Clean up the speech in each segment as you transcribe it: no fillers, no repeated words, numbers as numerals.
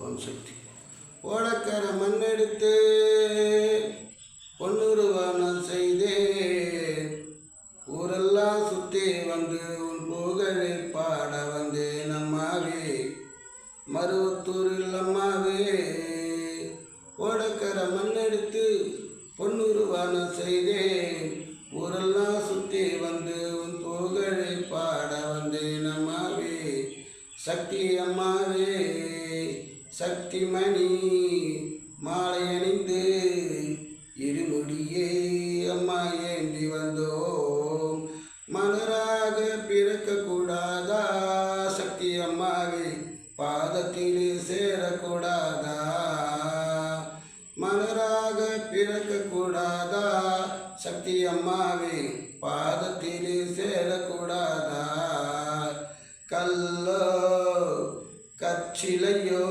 ஓம் சக்தி. ஓடக்கர மண்ணெடுத்து பொன்னுருவானம் செய்தேன், ஊரெல்லாம் சுற்றி வந்து உன் புகழை பாட வந்தேன் அம்மாவே, மருவத்தூரில் அம்மாவே. ஓடக்கர மண்ணெடுத்து பொன்னுருவானம் செய்தேன், ஊரெல்லாம் சுற்றி வந்து உன் புகழை பாட வந்தேன் அம்மாவே, சக்தி அம்மாவே. சக்தி மணி மாலை அணிந்து இருமுடியே அம்மா ஏந்தி வந்தோம், மலராக பிறக்கக்கூடாதா சக்தி அம்மாவே, பாதத்தில் சேரக்கூடாதா, மலராக பிறக்கக்கூடாதா சக்தி அம்மாவே, பாதத்தில் சேரக்கூடாதா, கல்லோ கச்சிலையோ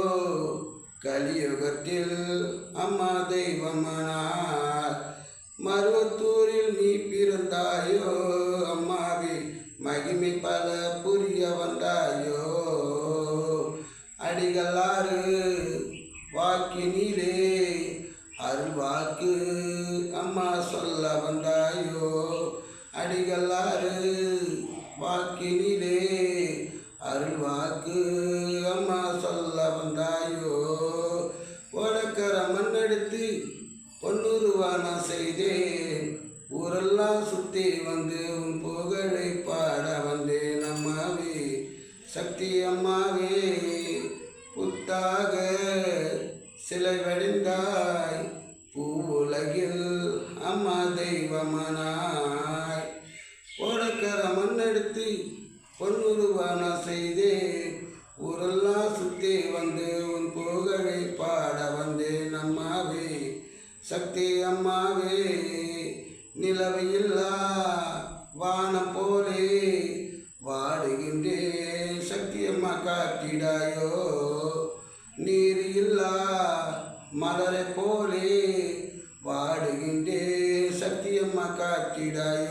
கலியுகத்தில் அம்மா தெய்வமானார், மருவத்தூரில் நீ பிறந்தாயோ அம்மாவே, மகிமை பல புரிய வந்தாயோ, அடிகளாறு வாக்கினிலே அருள்வாக்கு அம்மா சொல்ல வந்தாயோ, அடிகளாறு வாக்கினிலே அருள்வாக்கு அம்மா சொல்ல வந்தாயோ, ஓடக்கர மண்ணெடுத்து பொன்னுருவானம் செய்தேன், ஊரெல்லாம் சுற்றி வந்து உன் புகழை பாட வந்தேன் அம்மாவே, சக்தி அம்மாவே. புத்தாக சிலை வடிந்தாய் பூவுலகில் அம்மா தெய்வமானாய், ஓடக்கர மண்ணெடுத்து பொன்னுருவானம் செய்தேன், ஊரெல்லாம் சுற்றி வந்து உன் புகழை பாட வந்தேன் அம்மாவே, சக்தி அம்மாவே. நிலவையில்லா வானம் போலே வாடுகின்றேன் சக்தி அம்மா காட்டிடாயோ, நீர் இல்லா மலரை போலே வாடுகின்றேன் சக்தி அம்மா காட்டிடாயோ.